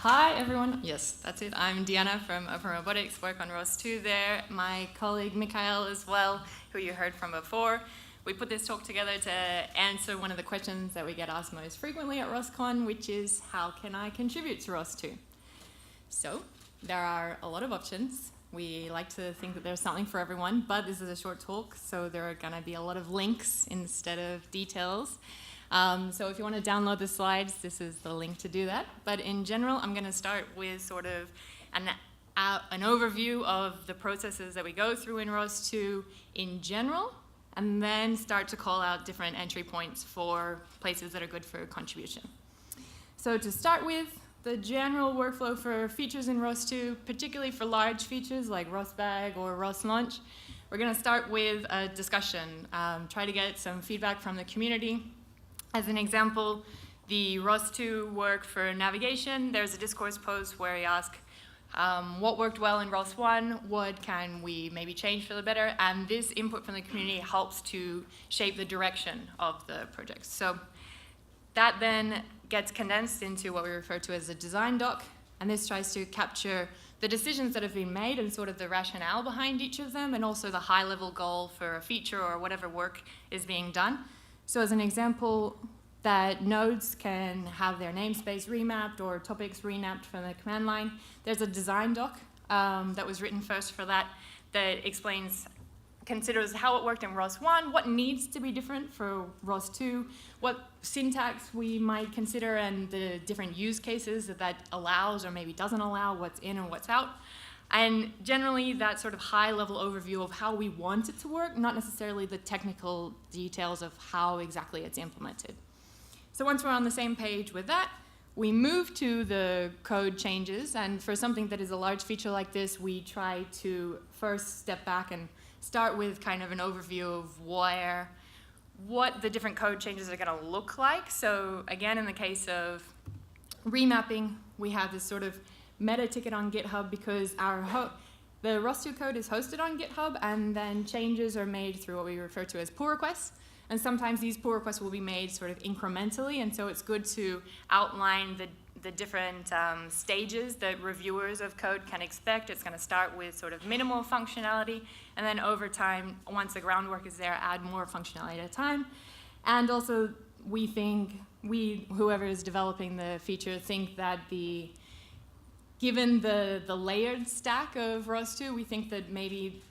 Hi everyone. Yes, that's it. I'm Diana from Open Robotics, work on ROS2 there. My colleague Mikhail as well, who you heard from before. We put this talk together to answer one of the questions that we get asked most frequently at ROSCon, which is how can I contribute to ROS2? So there are a lot of options. We like to think that there's something for everyone, but this is a short talk, so there are going to be a lot of links instead of details. So if you want to download the slides, this is the link to do that. But in general, I'm going to start with sort of an overview of the processes that we go through in ROS2 in general, and then start to call out different entry points for places that are good for contribution. So to start with, the general workflow for features in ROS2, particularly for large features like ROSBag or ROS Launch, we're going to start with a discussion, try to get some feedback from the community. As an example, the ROS2 work for navigation, there's a discourse post where we ask what worked well in ROS1, what can we maybe change for the better, and this input from the community helps to shape the direction of the project. So that then gets condensed into what we refer to as a design doc, and this tries to capture the decisions that have been made and sort of the rationale behind each of them, and also the high-level goal for a feature or whatever work is being done. So as an example, that nodes can have their namespace remapped or topics renapped from the command line. There's a design doc that was written first for that considers how it worked in ROS1, what needs to be different for ROS2, what syntax we might consider, and the different use cases that allows or maybe doesn't allow, what's in and what's out. And generally, that sort of high-level overview of how we want it to work, not necessarily the technical details of how exactly it's implemented. So once we're on the same page with that, we move to the code changes. And for something that is a large feature like this, we try to first step back and start with kind of an overview of what the different code changes are going to look like. So again, in the case of remapping, we have this sort of meta ticket on GitHub because the ROS2 code is hosted on GitHub, and then changes are made through what we refer to as pull requests. And sometimes these pull requests will be made sort of incrementally, and so it's good to outline the different stages that reviewers of code can expect. It's going to start with sort of minimal functionality, and then over time, once the groundwork is there, add more functionality at a time. And also, whoever is developing the feature, think that given the layered stack of ROS2, we think that maybe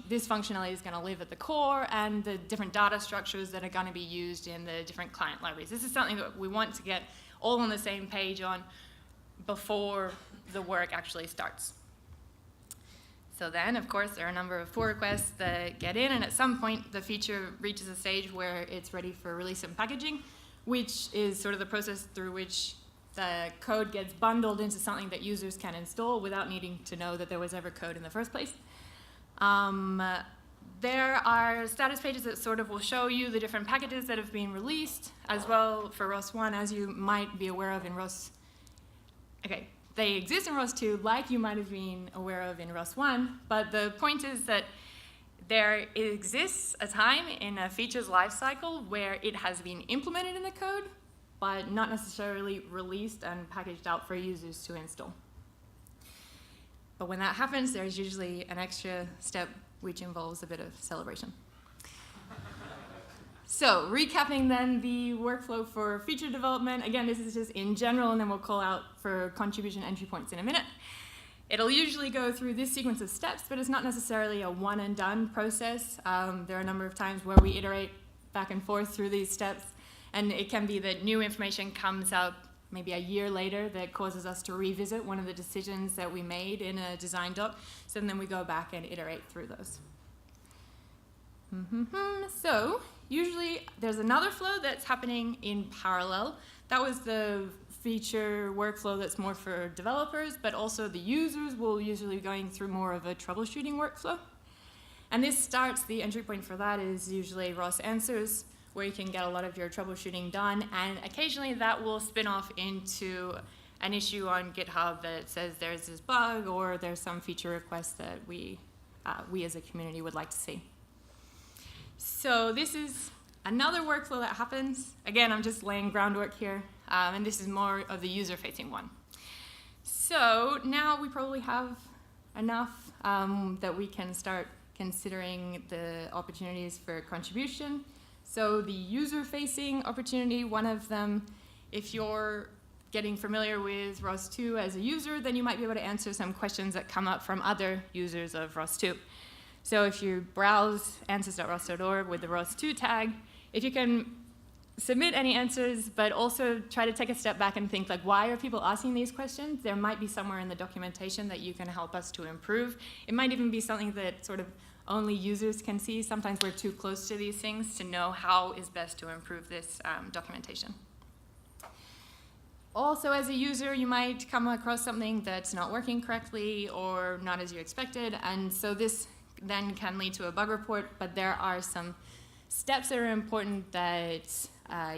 this functionality is going to live at the core, and the different data structures that are going to be used in the different client libraries. This is something that we want to get all on the same page on before the work actually starts. So then, of course, there are a number of pull requests that get in, and at some point, the feature reaches a stage where it's ready for release and packaging, which is sort of the process through which the code gets bundled into something that users can install without needing to know that there was ever code in the first place. There are status pages that sort of will show you the different packages that have been released, as well for ROS1, as you might be aware of in ROS. Okay, they exist in ROS2 like you might have been aware of in ROS1, but the point is that there exists a time in a feature's lifecycle where it has been implemented in the code, but not necessarily released and packaged out for users to install. But when that happens, there's usually an extra step which involves a bit of celebration. So recapping then the workflow for feature development. Again, this is just in general, and then we'll call out for contribution entry points in a minute. It'll usually go through this sequence of steps, but it's not necessarily a one and done process. There are a number of times where we iterate back and forth through these steps, and it can be that new information comes out maybe a year later that causes us to revisit one of the decisions that we made in a design doc. So then we go back and iterate through those. So usually there's another flow that's happening in parallel. That was the feature workflow that's more for developers, but also the users will usually be going through more of a troubleshooting workflow. And this starts, the entry point for that is usually ROS answers, where you can get a lot of your troubleshooting done, and occasionally that will spin off into an issue on GitHub that says there's this bug or there's some feature request that we as a community would like to see. So this is another workflow that happens. Again, I'm just laying groundwork here, and this is more of the user-facing one. So now we probably have enough that we can start considering the opportunities for contribution. So the user-facing opportunity, one of them, if you're getting familiar with ROS2 as a user, then you might be able to answer some questions that come up from other users of ROS2. So if you browse answers.ros.org with the ROS2 tag, if you can submit any answers, but also try to take a step back and think, like, why are people asking these questions? There might be somewhere in the documentation that you can help us to improve. It might even be something that sort of only users can see. Sometimes we're too close to these things to know how is best to improve this documentation. Also, as a user, you might come across something that's not working correctly or not as you expected, and so this then can lead to a bug report, but there are some steps that are important that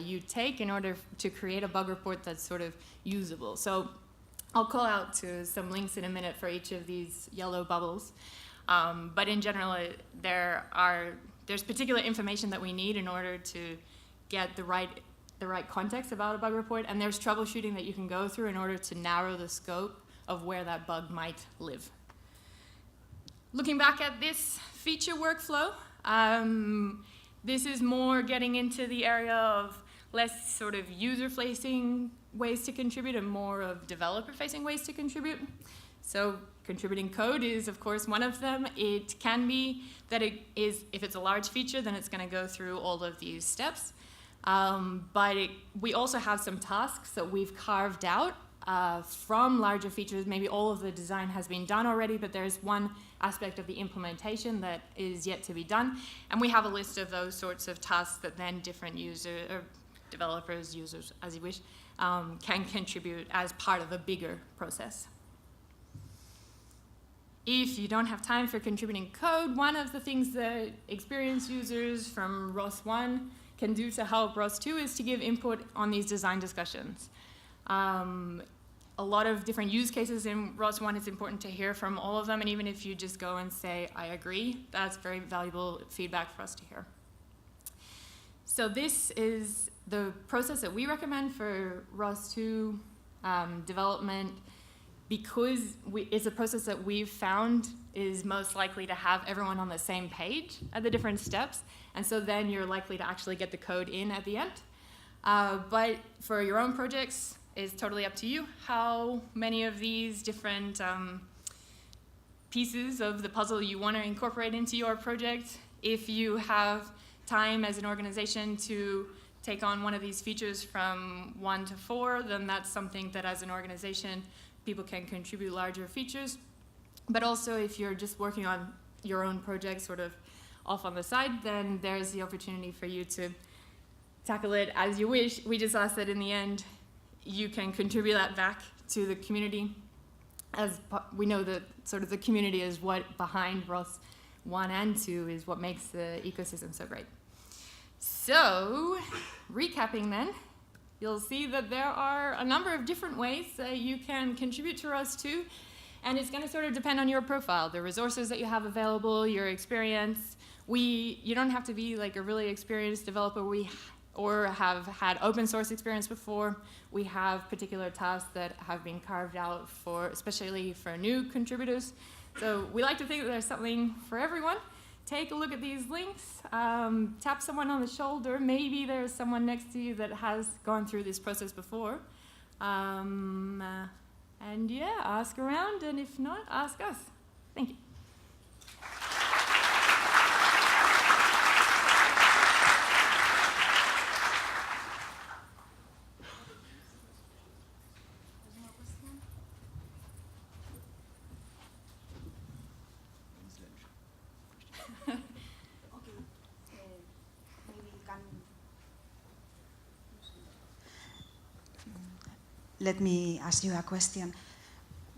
you take in order to create a bug report that's sort of usable. So I'll call out to some links in a minute for each of these yellow bubbles. But in general, there's particular information that we need in order to get the right context about a bug report, and there's troubleshooting that you can go through in order to narrow the scope of where that bug might live. Looking back at this feature workflow, this is more getting into the area of less sort of user-facing ways to contribute and more of developer-facing ways to contribute. So contributing code is, of course, one of them. It can be that it is, if it's a large feature, then it's going to go through all of these steps. But we also have some tasks that we've carved out from larger features. Maybe all of the design has been done already, but there's one aspect of the implementation that is yet to be done. And we have a list of those sorts of tasks that then different users, or developers, users, as you wish, can contribute as part of a bigger process. If you don't have time for contributing code, one of the things that experienced users from ROS1 can do to help ROS2 is to give input on these design discussions. A lot of different use cases in ROS1, it's important to hear from all of them, and even if you just go and say, I agree, that's very valuable feedback for us to hear. So this is the process that we recommend for ROS2 development, because it's a process that we've found is most likely to have everyone on the same page at the different steps, and so then you're likely to actually get the code in at the end. But for your own projects, it's totally up to you how many of these different pieces of the puzzle you want to incorporate into your project. If you have time as an organization to take on one of these features from 1 to 4, then that's something that as an organization people can contribute larger features. But also if you're just working on your own project sort of off on the side, then there's the opportunity for you to tackle it as you wish. We just ask that in the end you can contribute that back to the community, as we know that sort of the community is what behind ROS 1 and 2 is what makes the ecosystem so great. So, recapping then, you'll see that there are a number of different ways that you can contribute to ROS 2, and it's going to sort of depend on your profile, the resources that you have available, your experience. You don't have to be like a really experienced developer or have had open source experience before. We have particular tasks that have been carved out for, especially for new contributors. So we like to think that there's something for everyone. Take a look at these links, tap someone on the shoulder. Maybe there's someone next to you that has gone through this process before. And yeah, ask around, and if not, ask us. Thank you. Let me ask you a question.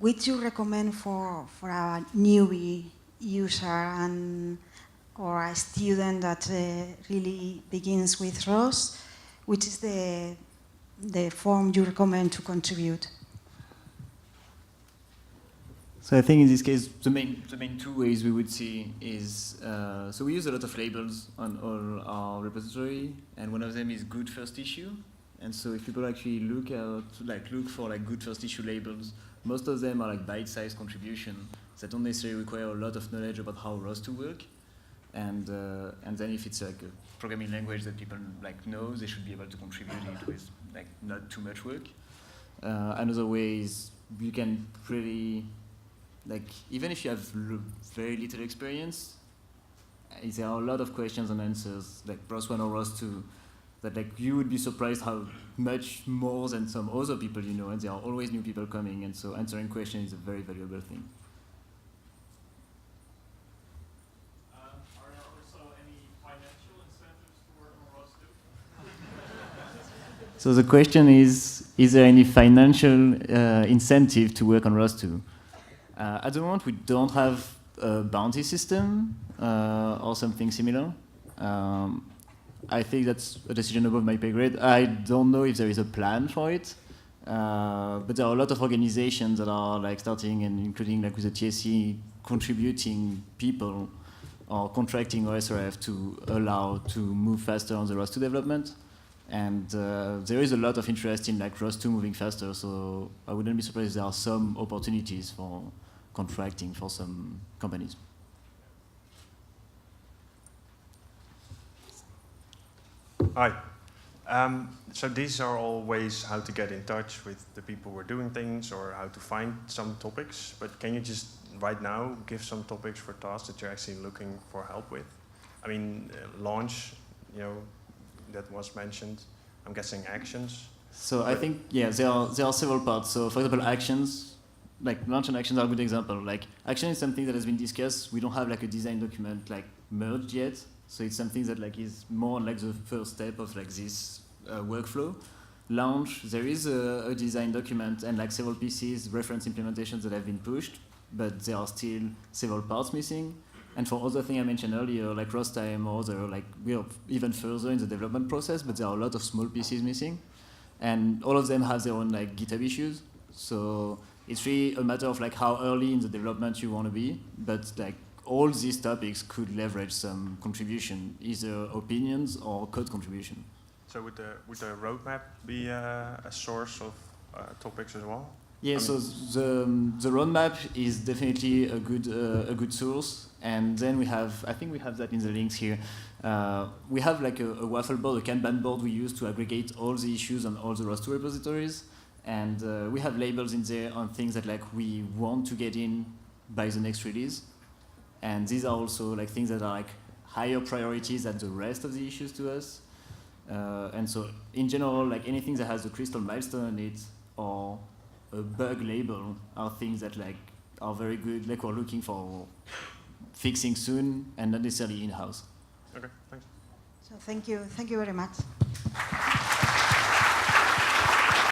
Would you recommend for a newbie user or a student that really begins with ROS, which is the form you recommend to contribute? So I think in this case, the main two ways we would see is, so we use a lot of labels on all our repository, and one of them is good first issue, And so if people actually look for like good first issue labels, most of them are like bite-sized contribution that don't necessarily require a lot of knowledge about how ROS2 work. And then if it's like a programming language that people like know, they should be able to contribute it with like not too much work. Another way is you can pretty, like even if you have very little experience, there are a lot of questions and answers like ROS1 or ROS2 that like you would be surprised how much more than some other people you know, and there are always new people coming, and so answering questions is a very valuable thing. Are there also any financial incentives to work on ROS2? So the question is there any financial incentive to work on ROS2? At the moment, we don't have a bounty system or something similar. I think that's a decision above my pay grade. I don't know if there is a plan for it, but there are a lot of organizations that are like starting and including like with the TSC contributing people or contracting OSRF to allow to move faster on the ROS2 development. And there is a lot of interest in like ROS2 moving faster, so I wouldn't be surprised if there are some opportunities for contracting for some companies. Hi. So these are all ways how to get in touch with the people who are doing things or how to find some topics. But can you just right now give some topics for tasks that you're actually looking for help with? I mean, launch, you know, that was mentioned. I'm guessing actions. So I think, yeah, there are several parts. So for example, actions, like launch and actions are a good example. Like action is something that has been discussed. We don't have like a design document like merged yet. So it's something that like is more like the first step of like this workflow. Launch, there is a design document and like several pieces, reference implementations that have been pushed, but there are still several parts missing. And for other things I mentioned earlier, like ROS time or other, like we are even further in the development process, but there are a lot of small pieces missing. And all of them have their own like GitHub issues. So it's really a matter of like how early in the development you want to be, but like all these topics could leverage some contribution, either opinions or code contribution. So would the roadmap be a source of topics as well? Yeah, so the roadmap is definitely a good source, and then we have, I think we have that in the links here. We have like a waffle board, a Kanban board we use to aggregate all the issues on all the ROS2 repositories, and we have labels in there on things that like we want to get in by the next release. And these are also like things that are like higher priorities than the rest of the issues to us. And so in general, like anything that has a crystal milestone on it or a bug label are things that like are very good, like we're looking for fixing soon and not necessarily in-house. Okay, thanks. So thank you very much.